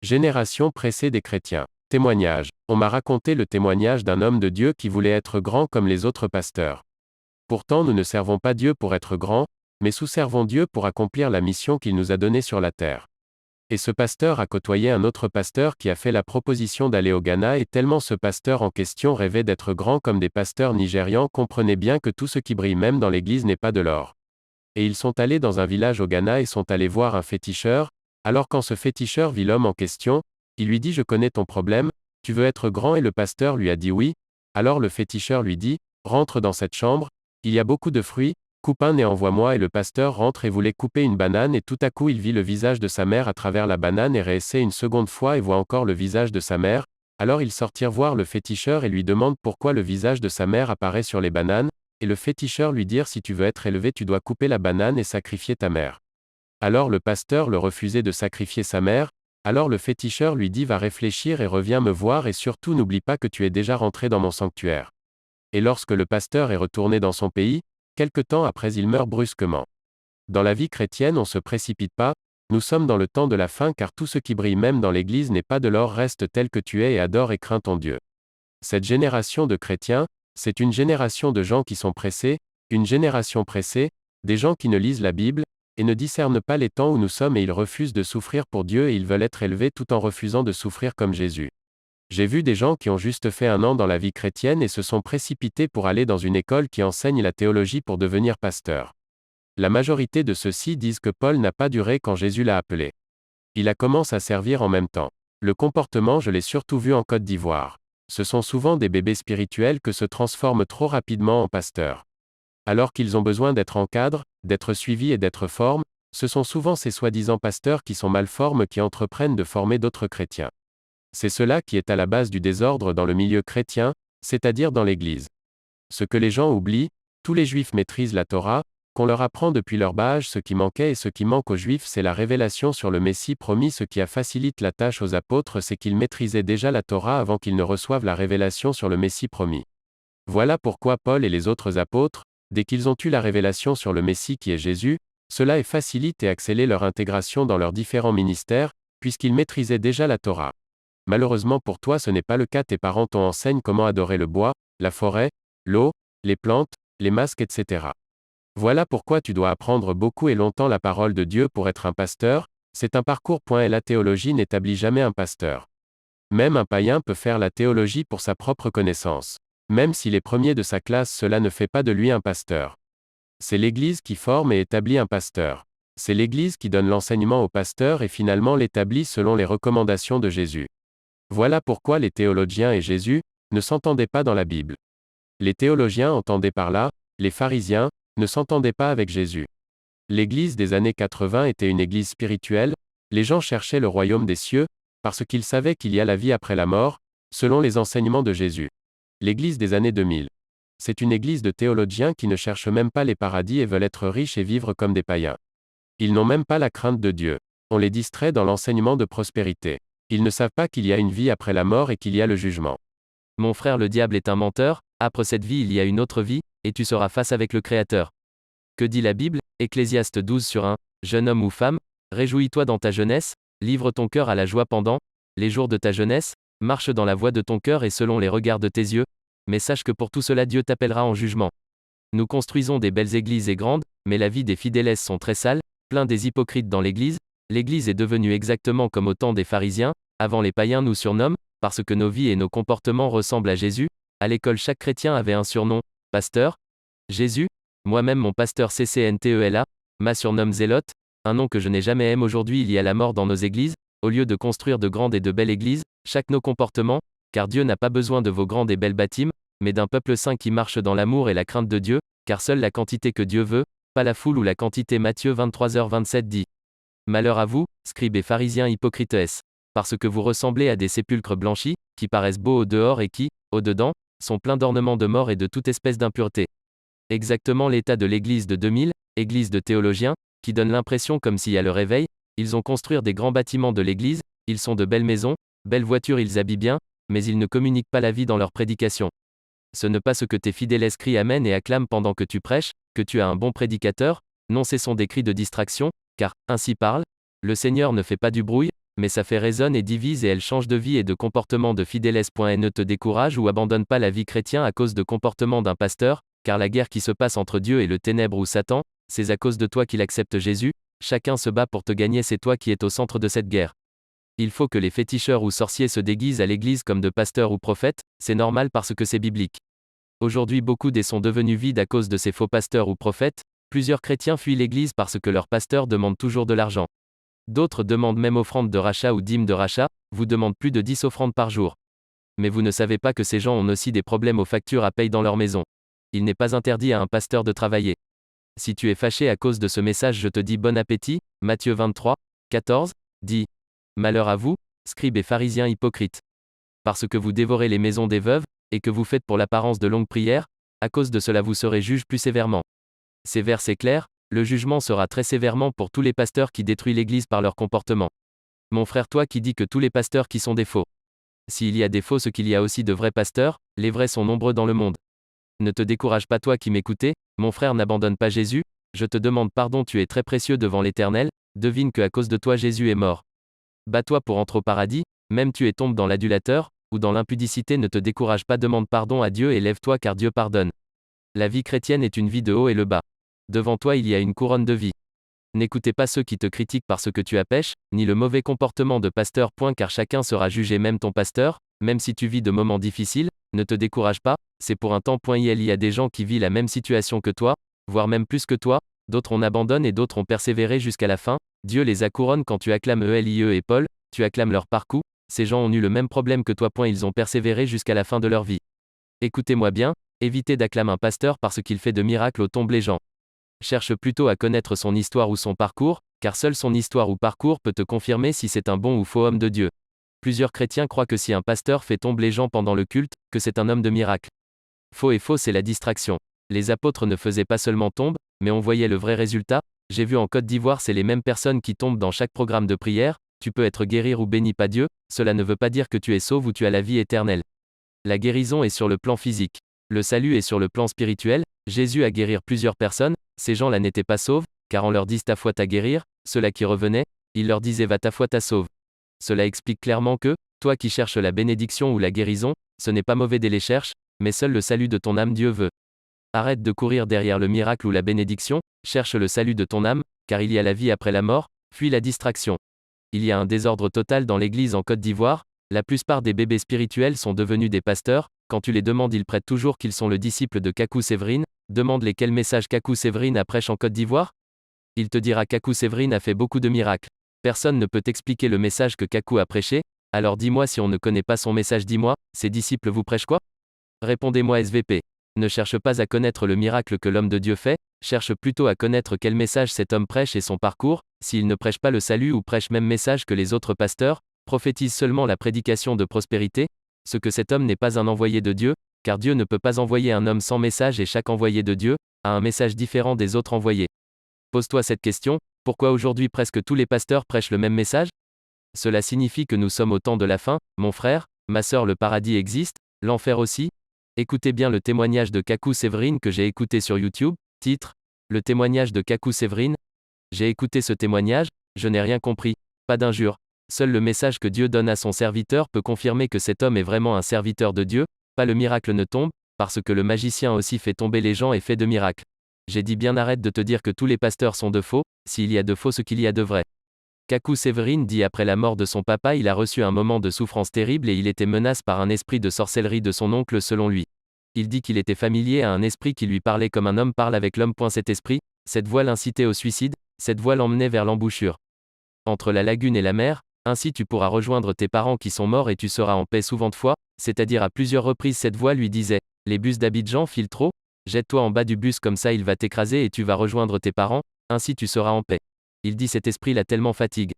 Génération pressée des chrétiens. Témoignage. On m'a raconté le témoignage d'un homme de Dieu qui voulait être grand comme les autres pasteurs. Pourtant nous ne servons pas Dieu pour être grand, mais sous-servons Dieu pour accomplir la mission qu'il nous a donnée sur la terre. Et ce pasteur a côtoyé un autre pasteur qui a fait la proposition d'aller au Ghana et tellement ce pasteur en question rêvait d'être grand comme des pasteurs nigérians comprenez bien que tout ce qui brille même dans l'église n'est pas de l'or. Et ils sont allés dans un village au Ghana et sont allés voir un féticheur, alors quand ce féticheur vit l'homme en question, il lui dit je connais ton problème, tu veux être grand et le pasteur lui a dit oui, alors le féticheur lui dit, rentre dans cette chambre, il y a beaucoup de fruits, coupe un et envoie-moi et le pasteur rentre et voulait couper une banane et tout à coup il vit le visage de sa mère à travers la banane et réessaie une seconde fois et voit encore le visage de sa mère, alors ils sortirent voir le féticheur et lui demandent pourquoi le visage de sa mère apparaît sur les bananes, et le féticheur lui dire si tu veux être élevé tu dois couper la banane et sacrifier ta mère. Alors le pasteur le refusait de sacrifier sa mère, alors le féticheur lui dit va réfléchir et reviens me voir et surtout n'oublie pas que tu es déjà rentré dans mon sanctuaire. Et lorsque le pasteur est retourné dans son pays, quelque temps après il meurt brusquement. Dans la vie chrétienne on se précipite pas, nous sommes dans le temps de la fin car tout ce qui brille même dans l'église n'est pas de l'or reste tel que tu es et adore et crains ton Dieu. Cette génération de chrétiens, c'est une génération de gens qui sont pressés, une génération pressée, des gens qui ne lisent la Bible, et ne discernent pas les temps où nous sommes et ils refusent de souffrir pour Dieu et ils veulent être élevés tout en refusant de souffrir comme Jésus. J'ai vu des gens qui ont juste fait 1 an dans la vie chrétienne et se sont précipités pour aller dans une école qui enseigne la théologie pour devenir pasteur. La majorité de ceux-ci disent que Paul n'a pas duré quand Jésus l'a appelé. Il a commencé à servir en même temps. Le comportement je l'ai surtout vu en Côte d'Ivoire. Ce sont souvent des bébés spirituels que se transforment trop rapidement en pasteurs. Alors qu'ils ont besoin d'être encadrés, d'être suivis et d'être formés, ce sont souvent ces soi-disant pasteurs qui sont mal formés qui entreprennent de former d'autres chrétiens. C'est cela qui est à la base du désordre dans le milieu chrétien, c'est-à-dire dans l'Église. Ce que les gens oublient, tous les Juifs maîtrisent la Torah, qu'on leur apprend depuis leur bas âge ce qui manquait et ce qui manque aux Juifs c'est la révélation sur le Messie promis ce qui a facilité la tâche aux apôtres c'est qu'ils maîtrisaient déjà la Torah avant qu'ils ne reçoivent la révélation sur le Messie promis. Voilà pourquoi Paul et les autres apôtres, dès qu'ils ont eu la révélation sur le Messie qui est Jésus, cela est facilite et accélère leur intégration dans leurs différents ministères, puisqu'ils maîtrisaient déjà la Torah. Malheureusement pour toi ce n'est pas le cas tes parents t'enseignent comment adorer le bois, la forêt, l'eau, les plantes, les masques etc. Voilà pourquoi tu dois apprendre beaucoup et longtemps la parole de Dieu pour être un pasteur, c'est un parcours. La théologie n'établit jamais un pasteur. Même un païen peut faire la théologie pour sa propre connaissance. Même s'il est premier de sa classe cela ne fait pas de lui un pasteur. C'est l'Église qui forme et établit un pasteur. C'est l'Église qui donne l'enseignement au pasteur et finalement l'établit selon les recommandations de Jésus. Voilà pourquoi les théologiens et Jésus ne s'entendaient pas dans la Bible. Les théologiens entendaient par là, les pharisiens ne s'entendaient pas avec Jésus. L'Église des années 80 était une église spirituelle, les gens cherchaient le royaume des cieux, parce qu'ils savaient qu'il y a la vie après la mort, selon les enseignements de Jésus. L'Église des années 2000. C'est une église de théologiens qui ne cherchent même pas les paradis et veulent être riches et vivre comme des païens. Ils n'ont même pas la crainte de Dieu. On les distrait dans l'enseignement de prospérité. Ils ne savent pas qu'il y a une vie après la mort et qu'il y a le jugement. Mon frère le diable est un menteur, après cette vie il y a une autre vie, et tu seras face avec le Créateur. Que dit la Bible, Ecclésiaste 12/1, jeune homme ou femme, réjouis-toi dans ta jeunesse, livre ton cœur à la joie pendant les jours de ta jeunesse, marche dans la voie de ton cœur et selon les regards de tes yeux, mais sache que pour tout cela Dieu t'appellera en jugement. Nous construisons des belles églises et grandes, mais la vie des fidèles sont très sales, plein des hypocrites dans l'église est devenue exactement comme au temps des pharisiens, avant les païens nous surnomment, parce que nos vies et nos comportements ressemblent à Jésus, à l'école chaque chrétien avait un surnom, pasteur, Jésus, moi-même mon pasteur CCNTELA, m'a surnommé Zélote, un nom que je n'ai jamais aimé aujourd'hui il y a la mort dans nos églises, au lieu de construire de grandes et de belles églises, chaque nos comportements, car Dieu n'a pas besoin de vos grandes et belles bâtiments, mais d'un peuple saint qui marche dans l'amour et la crainte de Dieu, car seule la quantité que Dieu veut, pas la foule ou la quantité Matthieu 23h27 dit. Malheur à vous, scribes et pharisiens hypocrites, parce que vous ressemblez à des sépulcres blanchis, qui paraissent beaux au dehors et qui, au dedans, sont pleins d'ornements de mort et de toute espèce d'impureté. Exactement l'état de l'église de 2000, église de théologiens, qui donne l'impression comme s'il y a le réveil, ils ont construit des grands bâtiments de l'église, ils sont de belles maisons, belles voitures ils habillent bien, mais ils ne communiquent pas la vie dans leur prédication. Ce n'est pas ce que tes fidèles crient amen et acclament pendant que tu prêches, que tu as un bon prédicateur, non ce sont des cris de distraction, car, ainsi parle, le Seigneur ne fait pas du bruit, Mais sa fait résonne et divise et elle change de vie et de comportement de fidèles. Ne te décourage ou abandonne pas la vie chrétienne à cause de comportement d'un pasteur, car la guerre qui se passe entre Dieu et le ténèbre ou Satan, c'est à cause de toi qu'il accepte Jésus, chacun se bat pour te gagner, c'est toi qui es au centre de cette guerre. Il faut que les féticheurs ou sorciers se déguisent à l'église comme de pasteurs ou prophètes, c'est normal parce que c'est biblique. Aujourd'hui beaucoup des sont devenus vides à cause de ces faux pasteurs ou prophètes, plusieurs chrétiens fuient l'église parce que leurs pasteurs demandent toujours de l'argent. D'autres demandent même offrande de rachat ou dîme de rachat, vous demandent plus de 10 offrandes par jour. Mais vous ne savez pas que ces gens ont aussi des problèmes aux factures à payer dans leur maison. Il n'est pas interdit à un pasteur de travailler. Si tu es fâché à cause de ce message, je te dis bon appétit, Matthieu 23, 14, dit. Malheur à vous, scribes et pharisiens hypocrites. Parce que vous dévorez les maisons des veuves, et que vous faites pour l'apparence de longues prières, à cause de cela vous serez jugés plus sévèrement. Ces versets clairs, le jugement sera très sévèrement pour tous les pasteurs qui détruisent l'Église par leur comportement. Mon frère, toi qui dis que tous les pasteurs qui sont des faux. S'il y a des faux, ce qu'il y a aussi de vrais pasteurs, les vrais sont nombreux dans le monde. Ne te décourage pas toi qui m'écoutais, mon frère n'abandonne pas Jésus, je te demande pardon, tu es très précieux devant l'Éternel, devine que à cause de toi Jésus est mort. Bats-toi pour entrer au paradis, même tu es tombé dans l'adulateur, ou dans l'impudicité, ne te décourage pas, demande pardon à Dieu et lève-toi car Dieu pardonne. La vie chrétienne est une vie de haut et le bas. Devant toi il y a une couronne de vie. N'écoutez pas ceux qui te critiquent parce que tu as pêche, ni le mauvais comportement de pasteur. Car chacun sera jugé, même ton pasteur, même si tu vis de moments difficiles, ne te décourage pas, c'est pour un temps. Il y a des gens qui vivent la même situation que toi, voire même plus que toi, d'autres on abandonne et d'autres ont persévéré jusqu'à la fin, Dieu les accouronne quand tu acclames Élie et Paul, tu acclames leur parcours, ces gens ont eu le même problème que toi. Ils ont persévéré jusqu'à la fin de leur vie. Écoutez-moi bien, évitez d'acclamer un pasteur parce qu'il fait de miracles aux tombes les gens. Cherche plutôt à connaître son histoire ou son parcours, car seule son histoire ou parcours peut te confirmer si c'est un bon ou faux homme de Dieu. Plusieurs chrétiens croient que si un pasteur fait tomber les gens pendant le culte, que c'est un homme de miracle. Faux et faux, c'est la distraction. Les apôtres ne faisaient pas seulement tomber, mais on voyait le vrai résultat. J'ai vu en Côte d'Ivoire, c'est les mêmes personnes qui tombent dans chaque programme de prière. Tu peux être guéri ou béni pas Dieu, cela ne veut pas dire que tu es sauvé ou tu as la vie éternelle. La guérison est sur le plan physique. Le salut est sur le plan spirituel. Jésus a guéri plusieurs personnes, ces gens-là n'étaient pas sauvés, car on leur dit ta foi t'a guérir, ceux-là qui revenaient, il leur disait va ta foi t'a sauve. Cela explique clairement que, toi qui cherches la bénédiction ou la guérison, ce n'est pas mauvais de les chercher, mais seul le salut de ton âme Dieu veut. Arrête de courir derrière le miracle ou la bénédiction, cherche le salut de ton âme, car il y a la vie après la mort, fuis la distraction. Il y a un désordre total dans l'église en Côte d'Ivoire, la plupart des bébés spirituels sont devenus des pasteurs, quand tu les demandes ils prêtent toujours qu'ils sont le disciple de Kakou Séverine, demande-les quel message Kakou Séverine a prêché en Côte d'Ivoire. Il te dira Kakou Séverine a fait beaucoup de miracles. Personne ne peut t'expliquer le message que Kakou a prêché, alors dis-moi si on ne connaît pas son message, dis-moi, ses disciples vous prêchent quoi? Répondez-moi SVP. Ne cherche pas à connaître le miracle que l'homme de Dieu fait, cherche plutôt à connaître quel message cet homme prêche et son parcours, s'il ne prêche pas le salut ou prêche même message que les autres pasteurs, prophétise seulement la prédication de prospérité, ce que cet homme n'est pas un envoyé de Dieu, car Dieu ne peut pas envoyer un homme sans message et chaque envoyé de Dieu a un message différent des autres envoyés. Pose-toi cette question, pourquoi aujourd'hui presque tous les pasteurs prêchent le même message? Cela signifie que nous sommes au temps de la fin, mon frère, ma sœur, le paradis existe, l'enfer aussi. Écoutez bien le témoignage de Kakou Séverine que j'ai écouté sur YouTube, titre, le témoignage de Kakou Séverine. J'ai écouté ce témoignage, je n'ai rien compris, pas d'injure. Seul le message que Dieu donne à son serviteur peut confirmer que cet homme est vraiment un serviteur de Dieu, pas le miracle ne tombe, parce que le magicien aussi fait tomber les gens et fait de miracles. J'ai dit bien arrête de te dire que tous les pasteurs sont de faux, s'il y a de faux ce qu'il y a de vrai. Kakou Séverine dit après la mort de son papa il a reçu un moment de souffrance terrible et il était menacé par un esprit de sorcellerie de son oncle selon lui. Il dit qu'il était familier à un esprit qui lui parlait comme un homme parle avec l'homme. Cet esprit, cette voix l'incitait au suicide, cette voix l'emmenait vers l'embouchure. Entre la lagune et la mer, ainsi tu pourras rejoindre tes parents qui sont morts et tu seras en paix souvent de fois, c'est-à-dire à plusieurs reprises cette voix lui disait, les bus d'Abidjan filent trop, jette-toi en bas du bus comme ça il va t'écraser et tu vas rejoindre tes parents, ainsi tu seras en paix. Il dit cet esprit l'a tellement fatigué.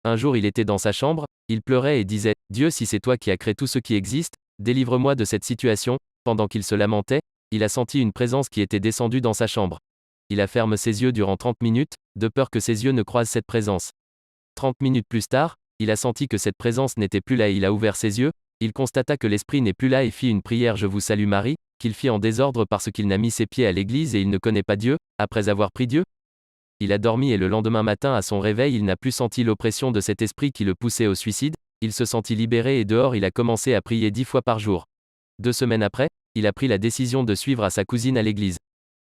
Un jour il était dans sa chambre, il pleurait et disait, Dieu si c'est toi qui as créé tout ce qui existe, délivre-moi de cette situation. Pendant qu'il se lamentait, il a senti une présence qui était descendue dans sa chambre. Il a fermé ses yeux durant 30 minutes, de peur que ses yeux ne croisent cette présence. 30 minutes plus tard, il a senti que cette présence n'était plus là et il a ouvert ses yeux, il constata que l'esprit n'est plus là et fit une prière Je vous salue Marie, qu'il fit en désordre parce qu'il n'a mis ses pieds à l'église et il ne connaît pas Dieu, après avoir pris Dieu. Il a dormi et le lendemain matin à son réveil il n'a plus senti l'oppression de cet esprit qui le poussait au suicide, il se sentit libéré et dehors il a commencé à prier 10 fois par jour. 2 semaines après, il a pris la décision de suivre à sa cousine à l'église.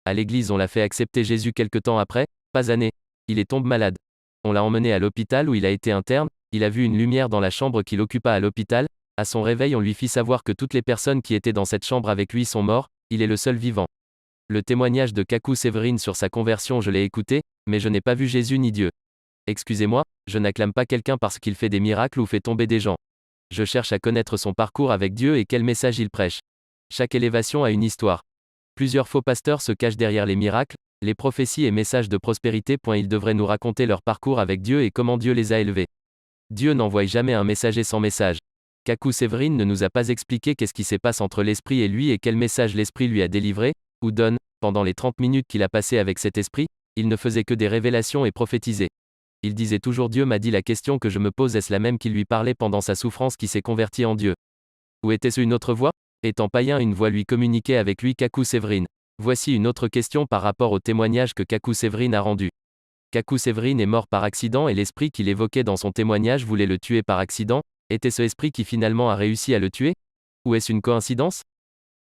À l'église on l'a fait accepter Jésus quelque temps après, pas années. Il est tombé malade. On l'a emmené à l'hôpital où il a été interne, il a vu une lumière dans la chambre qu'il occupa à l'hôpital, à son réveil on lui fit savoir que toutes les personnes qui étaient dans cette chambre avec lui sont mortes, il est le seul vivant. Le témoignage de Kaku Séverine sur sa conversion je l'ai écouté, mais je n'ai pas vu Jésus ni Dieu. Excusez-moi, je n'acclame pas quelqu'un parce qu'il fait des miracles ou fait tomber des gens. Je cherche à connaître son parcours avec Dieu et quel message il prêche. Chaque élévation a une histoire. Plusieurs faux pasteurs se cachent derrière les miracles, les prophéties et messages de prospérité. Ils devraient nous raconter leur parcours avec Dieu et comment Dieu les a élevés. Dieu n'envoie jamais un messager sans message. Kaku Séverine ne nous a pas expliqué qu'est-ce qui se passe entre l'esprit et lui et quel message l'esprit lui a délivré, ou donne. Pendant les 30 minutes qu'il a passées avec cet esprit, il ne faisait que des révélations et prophétiser. Il disait toujours Dieu m'a dit. La question que je me pose, est-ce la même qui lui parlait pendant sa souffrance qui s'est convertie en Dieu? Ou était-ce une autre voix? Étant païen, une voix lui communiquait avec lui. Kaku Séverine. Voici une autre question par rapport au témoignage que Kaku Séverine a rendu. Kaku Séverine est mort par accident et l'esprit qu'il évoquait dans son témoignage voulait le tuer par accident. Était ce esprit qui finalement a réussi à le tuer? Ou est-ce une coïncidence?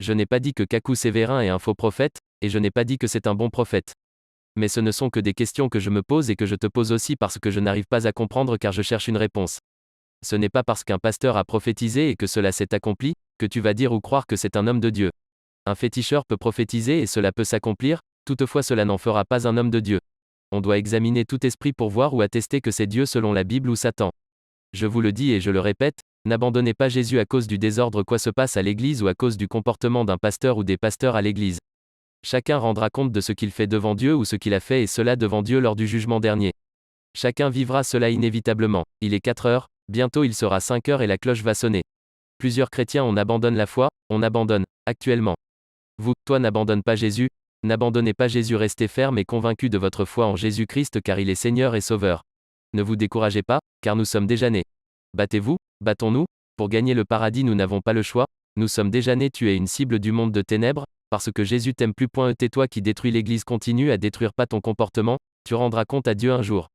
Je n'ai pas dit que Kaku Séverin est un faux prophète, et je n'ai pas dit que c'est un bon prophète. Mais ce ne sont que des questions que je me pose et que je te pose aussi parce que je n'arrive pas à comprendre car je cherche une réponse. Ce n'est pas parce qu'un pasteur a prophétisé et que cela s'est accompli, que tu vas dire ou croire que c'est un homme de Dieu. Un féticheur peut prophétiser et cela peut s'accomplir, toutefois cela n'en fera pas un homme de Dieu. On doit examiner tout esprit pour voir ou attester que c'est Dieu selon la Bible ou Satan. Je vous le dis et je le répète, n'abandonnez pas Jésus à cause du désordre quoi se passe à l'église ou à cause du comportement d'un pasteur ou des pasteurs à l'église. Chacun rendra compte de ce qu'il fait devant Dieu ou ce qu'il a fait et cela devant Dieu lors du jugement dernier. Chacun vivra cela inévitablement. Il est 4 heures, bientôt il sera 5 heures et la cloche va sonner. Plusieurs chrétiens on abandonne la foi, on abandonne, actuellement. Vous, toi n'abandonne pas Jésus, n'abandonnez pas Jésus, restez ferme et convaincu de votre foi en Jésus-Christ car il est Seigneur et Sauveur. Ne vous découragez pas, car nous sommes déjà nés. Battez-vous, battons-nous, pour gagner le paradis nous n'avons pas le choix, nous sommes déjà nés. Tu es une cible du monde de ténèbres, parce que Jésus t'aime plus. Tais-toi qui détruit l'église, continue à détruire pas ton comportement, tu rendras compte à Dieu un jour.